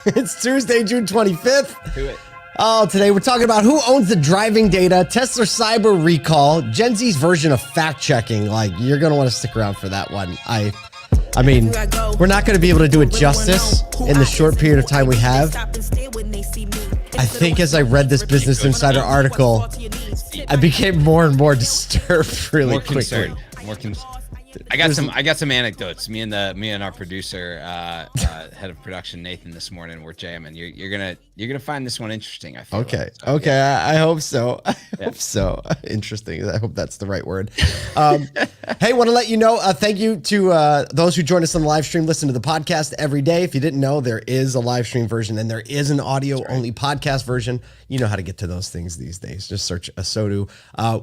It's Tuesday, June 25th. Do it. Oh, today we're talking about who owns the driving data, Tesla cyber recall, Gen Z's version of fact checking. Like, you're going to want to stick around for that one. I mean, we're not going to be able to do it justice in the short period of time we have. I think as I read this Business Insider article, I became more and more disturbed really quickly. I got some anecdotes. Me and our producer, head of production Nathan, this morning we're jamming. You're gonna find this one interesting. I feel. Okay. Like. So, okay. Yeah. I hope so. I hope so. Interesting. I hope that's the right word. Hey, want to let you know. Thank you to those who join us on the live stream. Listen to the podcast every day. If you didn't know, there is a live stream version and there is an audio only podcast version. You know how to get to those things these days. Just search ASOTU.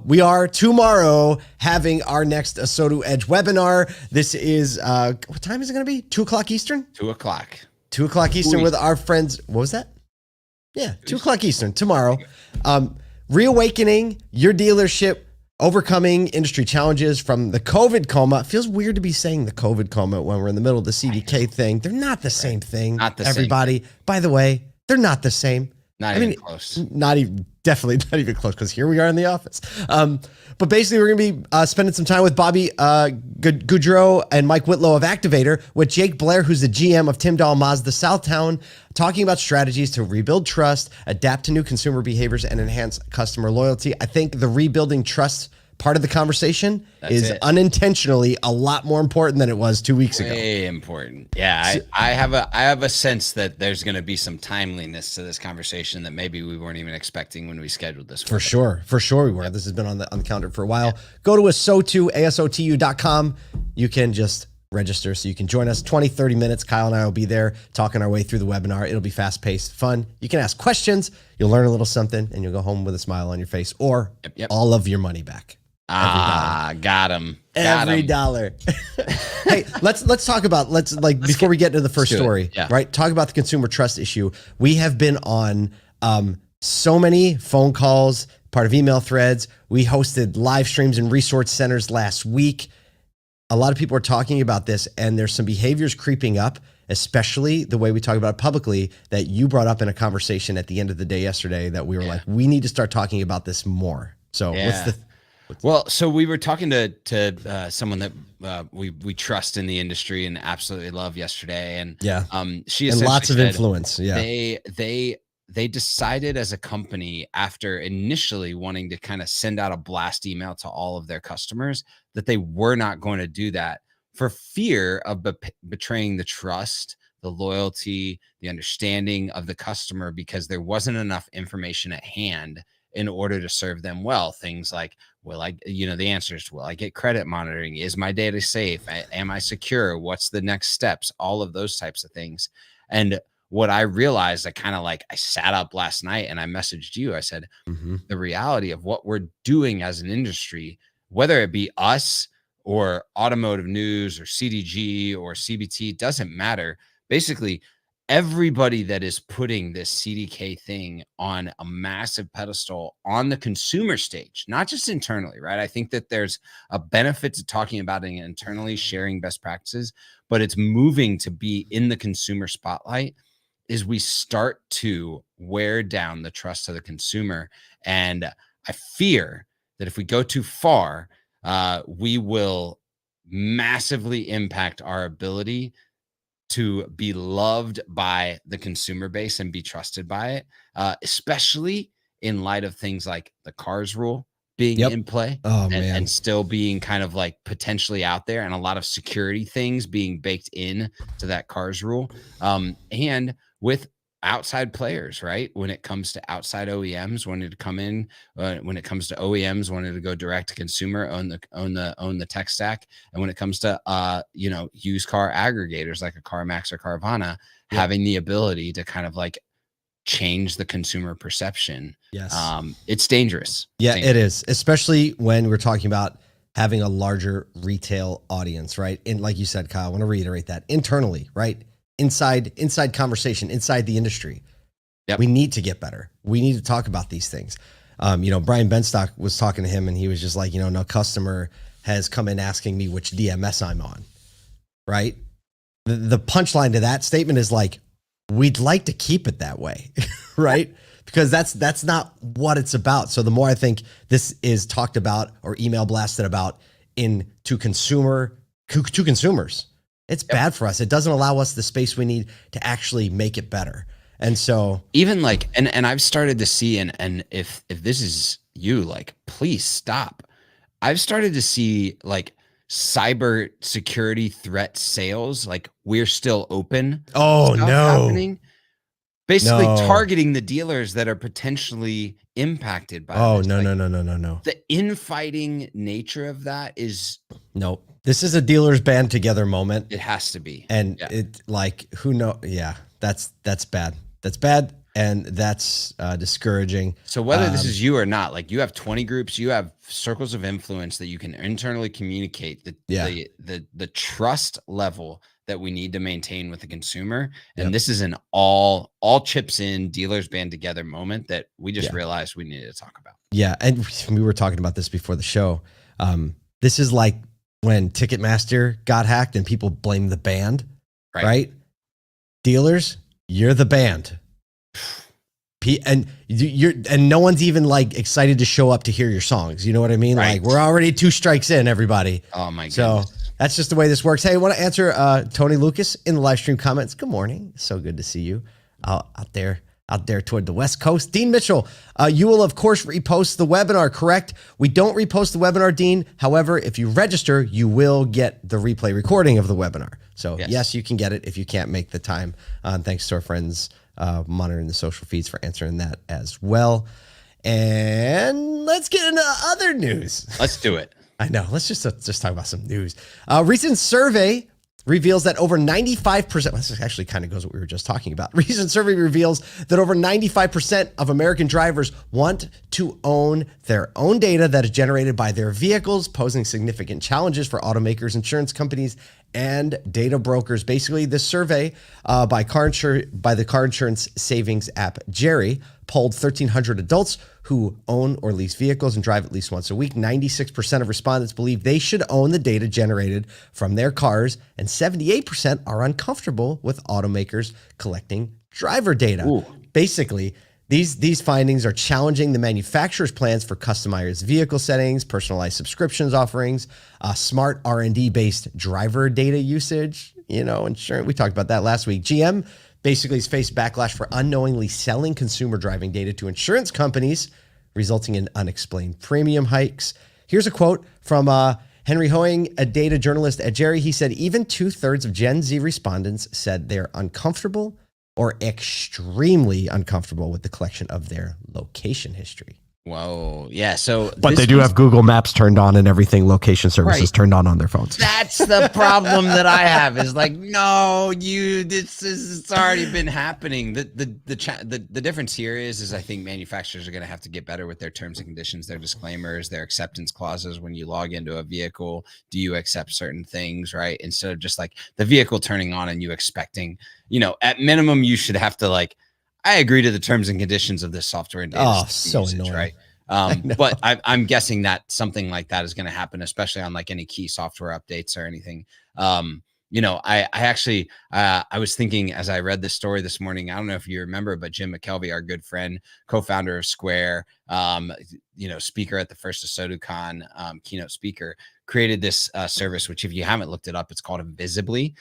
We are tomorrow having our next ASOTU Edge webinar. This is what time is it going to be? 2 o'clock Eastern. 2 o'clock. 2 o'clock Eastern with our friends. What was that? Yeah, 2 o'clock Eastern tomorrow. Reawakening your dealership, overcoming industry challenges from the COVID coma. It feels weird to be saying the COVID coma when we're in the middle of the CDK thing. They're not the same thing. Not the everybody. same. By the way, they're not the same. Close. Definitely not even close, because here we are in the office. But basically, we're going to be spending some time with Bobby Goudreau and Mike Whitlow of Activator, with Jake Blair, who's the GM of Tyndall Mazda Southtown, talking about strategies to rebuild trust, adapt to new consumer behaviors, and enhance customer loyalty. I think the rebuilding trust part of the conversation is unintentionally a lot more important than it was 2 weeks ago. Way important. Yeah, I have a sense that there's going to be some timeliness to this conversation that maybe we weren't even expecting when we scheduled this. For sure we were. Yep. This has been on the calendar for a while. Go to ASOTU.com. You can just register so you can join us. 20-30 minutes. Kyle and I will be there talking our way through the webinar. It'll be fast-paced, fun. You can ask questions. You'll learn a little something, and you'll go home with a smile on your face, or all of your money back. Got him. Every dollar. Hey, let's talk about before we get into the first story, right? Talk about the consumer trust issue. We have been on so many phone calls, part of email threads. We hosted live streams in resource centers last week. A lot of people are talking about this, and there's some behaviors creeping up, especially the way we talk about it publicly, that you brought up in a conversation at the end of the day yesterday, that we were like, we need to start talking about this more. So so we were talking to someone that we trust in the industry and absolutely love yesterday, and she and lots of influence. Yeah, they decided as a company, after initially wanting to kind of send out a blast email to all of their customers, that they were not going to do that for fear of betraying the trust, the loyalty, the understanding of the customer, because there wasn't enough information at hand in order to serve them well. Things like, the answers, will I get credit monitoring? Is my data safe? Am I secure? What's the next steps? All of those types of things. And what I realized, I sat up last night and I messaged you. I said, the reality of what we're doing as an industry, whether it be us or automotive news or CDG or CBT, doesn't matter. Basically, everybody that is putting this CDK thing on a massive pedestal on the consumer stage, not just internally, right? I think that there's a benefit to talking about it internally, sharing best practices, but it's moving to be in the consumer spotlight is we start to wear down the trust of the consumer. And I fear that if we go too far, we will massively impact our ability to be loved by the consumer base and be trusted by it, especially in light of things like the cars rule being in play and still being kind of like potentially out there, and a lot of security things being baked in to that cars rule. And with outside players, right? When it comes to outside OEMs wanting to come in, when it comes to OEMs wanting to go direct to consumer, own the tech stack, and when it comes to used car aggregators like a CarMax or Carvana, having the ability to kind of like change the consumer perception. Yes, it's dangerous. Yeah, it is, especially when we're talking about having a larger retail audience, right? And like you said, Kyle, I want to reiterate that internally, right? Inside conversation, inside the industry. We need to get better. We need to talk about these things. Brian Benstock was talking to him and he was just like, no customer has come in asking me which DMS I'm on, right? The punchline to that statement is like, we'd like to keep it that way, right? Because that's not what it's about. So the more I think this is talked about or email blasted about to consumers, it's bad for us. It doesn't allow us the space we need to actually make it better. And so even like, and I've started to see, and if this is you, like, please stop. I've started to see like cyber security threat sales, like we're still open. Oh no. Happening. Basically targeting the dealers that are potentially impacted by this. No. The infighting nature of that is nope. This is a dealers band together moment. It has to be. And it like, who knows? Yeah, that's bad. That's bad. And that's discouraging. So whether this is you or not, like you have 20 groups, you have circles of influence that you can internally communicate the trust level that we need to maintain with the consumer. And this is an all chips in, dealers band together moment that we just realized we needed to talk about. Yeah. And we were talking about this before the show. This is like when Ticketmaster got hacked and people blame the band, right? Dealers, you're the band. And no one's even like excited to show up to hear your songs. You know what I mean? Right. Like we're already 2 strikes in, everybody. Oh my goodness. So that's just the way this works. Hey, I want to answer Tony Lucas in the live stream comments. Good morning. So good to see you out there toward the West Coast. Dean Mitchell, you will of course repost the webinar, correct? We don't repost the webinar, Dean. However, if you register, you will get the replay recording of the webinar. So yes, you can get it if you can't make the time. Thanks to our friends monitoring the social feeds for answering that as well. And let's get into other news. Let's do it. I know. Let's just talk about some news. Recent survey reveals that over 95%, this actually kind of goes what we were just talking about. Recent survey reveals that over 95% of American drivers want to own their own data that is generated by their vehicles, posing significant challenges for automakers, insurance companies, and data brokers. Basically, this survey by the car insurance savings app Jerry polled 1,300 adults who own or lease vehicles and drive at least once a week. 96% of respondents believe they should own the data generated from their cars, and 78% are uncomfortable with automakers collecting driver data. Ooh. Basically, these findings are challenging the manufacturer's plans for customized vehicle settings, personalized subscriptions offerings, smart R&D based driver data usage, insurance. We talked about that last week. GM basically has faced backlash for unknowingly selling consumer driving data to insurance companies, resulting in unexplained premium hikes. Here's a quote from Henry Hoeing, a data journalist at Jerry. He said, even 2/3 of Gen Z respondents said they're uncomfortable or extremely uncomfortable with the collection of their location history. Whoa. Yeah. So, but they do have Google Maps turned on and everything, location services turned on their phones. That's the problem that I have is like, no, it's already been happening. The difference here is I think manufacturers are going to have to get better with their terms and conditions, their disclaimers, their acceptance clauses. When you log into a vehicle, do you accept certain things, right? Instead of just like the vehicle turning on and you expecting, at minimum, you should have to like, I agree to the terms and conditions of this software and data. Oh, so usage, annoying. Right? But I'm guessing that something like that is going to happen, especially on like any key software updates or anything. I actually, I was thinking as I read this story this morning, I don't know if you remember, but Jim McKelvey, our good friend, co-founder of Square, speaker at the first ASOTU keynote speaker, created this service, which if you haven't looked it up, it's called Invisibly,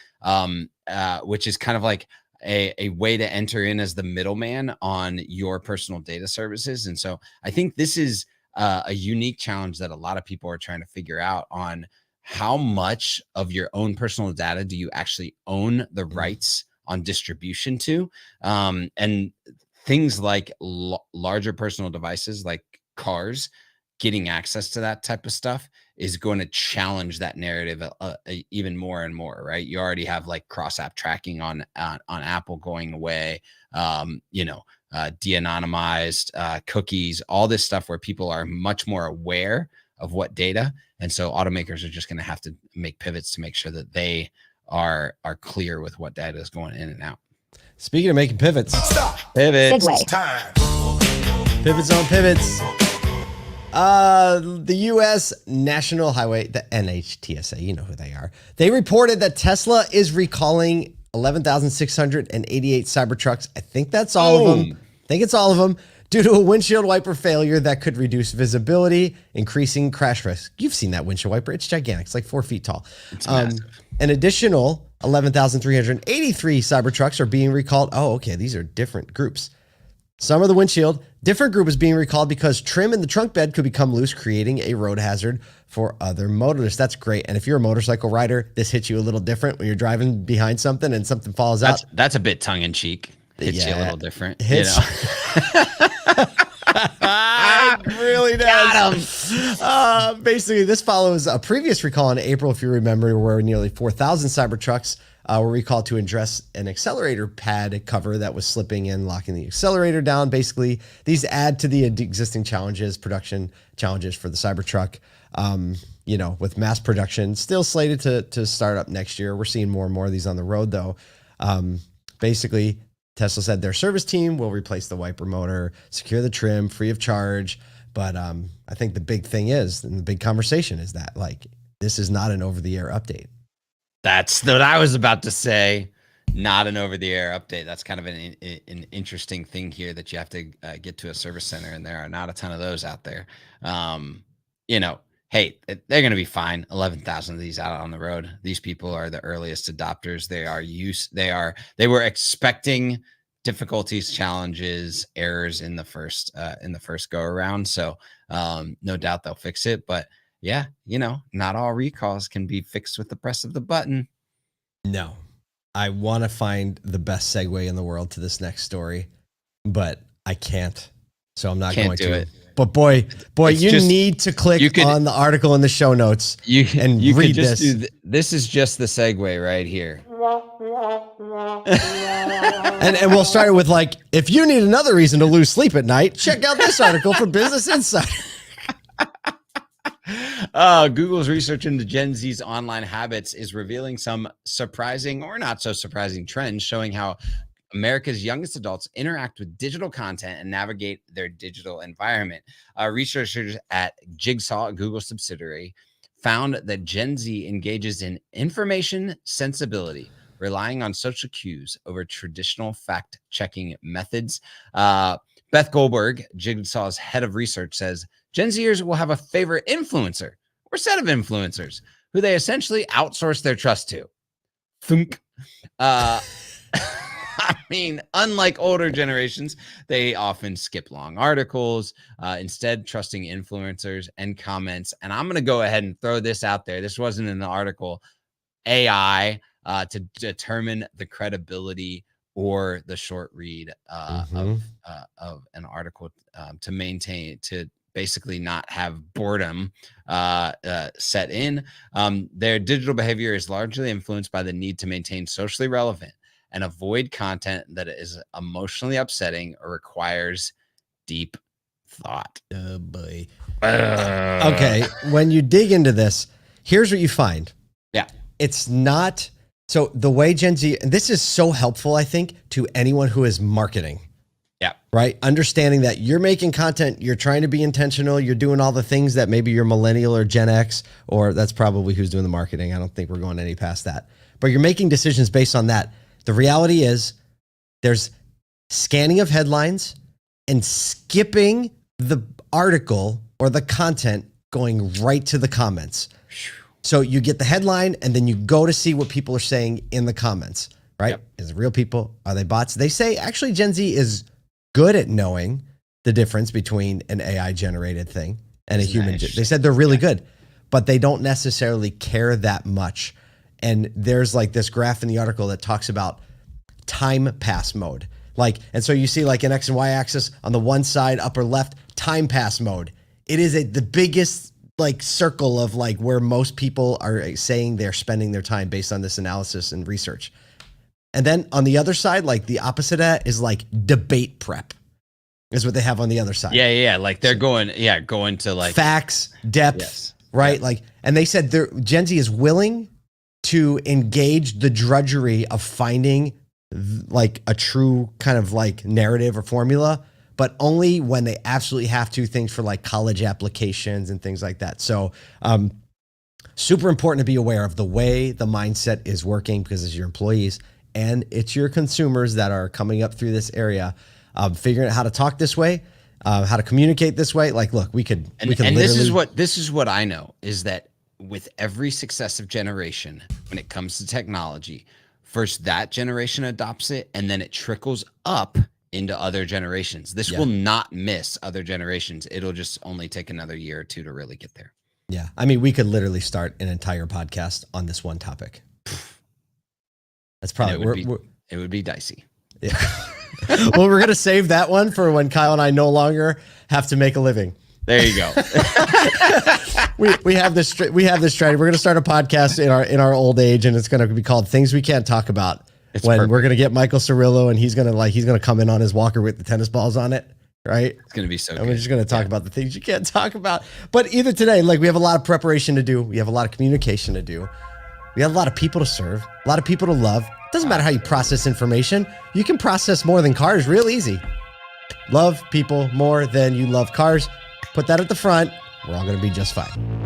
which is kind of like a way to enter in as the middleman on your personal data services. And so I think this is a unique challenge that a lot of people are trying to figure out on how much of your own personal data do you actually own the rights on distribution to, and things like larger personal devices like cars getting access to that type of stuff is going to challenge that narrative even more and more, right? You already have like cross-app tracking on Apple going away, de-anonymized cookies, all this stuff where people are much more aware of what data. And so automakers are just going to have to make pivots to make sure that they are clear with what data is going in and out. Speaking of making pivots, pivots. Pivots on pivots. The U.S. National Highway, the NHTSA, you know who they are. They reported that Tesla is recalling 11,688 Cybertrucks. I think that's all of them. I think it's all of them. Due to a windshield wiper failure that could reduce visibility, increasing crash risk. You've seen that windshield wiper. It's gigantic. It's like 4 feet tall. It's massive. An additional 11,383 Cybertrucks are being recalled. Oh, okay. These are different groups. Some of the windshield, different group is being recalled because trim in the trunk bed could become loose, creating a road hazard for other motorists. That's great. And if you're a motorcycle rider, this hits you a little different when you're driving behind something and something falls out. That's a bit tongue in cheek. Hits you a little different. Hits. It really does. Got him. Basically, this follows a previous recall in April, if you remember, where nearly 4,000 Cybertrucks were recalled to address an accelerator pad cover that was slipping and locking the accelerator down. Basically, these add to the existing challenges, production challenges for the Cybertruck. With mass production still slated to start up next year. We're seeing more and more of these on the road, though. Basically, Tesla said their service team will replace the wiper motor, secure the trim free of charge. But I think the big thing is, and the big conversation is that, like, this is not an over-the-air update. That's what I was about to say. Not an over-the-air update. That's kind of an interesting thing here that you have to get to a service center, and there are not a ton of those out there. Hey, they're going to be fine. 11,000 of these out on the road. These people are the earliest adopters. They were expecting difficulties, challenges, errors in the first go around. So no doubt they'll fix it. But yeah, not all recalls can be fixed with the press of the button. No, I want to find the best segue in the world to this next story, but I can't. So I'm not going to. It. But boy, you need to click on the article in the show notes and read this. This is just the segue right here. and we'll start with, like, if you need another reason to lose sleep at night, check out this article from Business Insider. Google's research into Gen Z's online habits is revealing some surprising or not so surprising trends showing how America's youngest adults interact with digital content and navigate their digital environment. Researchers at Jigsaw, a Google subsidiary, found that Gen Z engages in information sensibility, relying on social cues over traditional fact-checking methods. Beth Goldberg, Jigsaw's head of research, says Gen Zers will have a favorite influencer or set of influencers who they essentially outsource their trust to. Thunk. I mean, unlike older generations, they often skip long articles, instead trusting influencers and comments. And I'm going to go ahead and throw this out there. This wasn't in the article. AI to determine the credibility or the short read of an article to basically not have boredom set in. Their digital behavior is largely influenced by the need to maintain socially relevant and avoid content that is emotionally upsetting or requires deep thought. Oh boy. Okay, when you dig into this, here's what you find. Yeah. It's not, so the way Gen Z, and this is so helpful, I think, to anyone who is marketing. Yeah. Right? Understanding that you're making content, you're trying to be intentional, you're doing all the things that maybe you're millennial or Gen X, or that's probably who's doing the marketing. I don't think we're going any past that. But you're making decisions based on that. The reality is there's scanning of headlines and skipping the article or the content, going right to the comments. So you get the headline and then you go to see what people are saying in the comments, right? Yep. Is it real people? Are they bots? They say actually Gen Z is good at knowing the difference between an AI generated thing and a human. They said they're really good, but they don't necessarily care that much. And there's like this graph in the article that talks about time pass mode. Like, and so you see like an X and Y axis on the one side, upper left, time pass mode. It is the biggest like circle of like where most people are saying they're spending their time based on this analysis and research. And then on the other side, like the opposite of that is like debate prep is what they have on the other side. Yeah. Like they're going to like facts, depth, right? Like, and they said Gen Z is willing to engage the drudgery of finding like a true kind of like narrative or formula, but only when they absolutely have to, things for like college applications and things like that. So super important to be aware of the way the mindset is working, because as your employees and it's your consumers that are coming up through this area, figuring out how to talk this way, how to communicate this way. Like, look, we could this is what I know is that with every successive generation, when it comes to technology, first that generation adopts it, and then it trickles up into other generations. This will not miss other generations. It'll just only take another year or two to really get there. Yeah. I mean, we could literally start an entire podcast on this one topic. That's probably, it would be dicey. Yeah. Well, we're going to save that one for when Kyle and I no longer have to make a living. There you go. we have this strategy. We're going to start a podcast in our old age, and it's going to be called Things We Can't Talk About. We're going to get Michael Cirillo, and he's going to come in on his walker with the tennis balls on it. Right. It's going to be so good. And we're just going to talk about the things you can't talk about. But either today, like, we have a lot of preparation to do. We have a lot of communication to do. We have a lot of people to serve, a lot of people to love. It doesn't matter how you process information. You can process more than cars real easy. Love people more than you love cars. Put that at the front. We're all going to be just fine.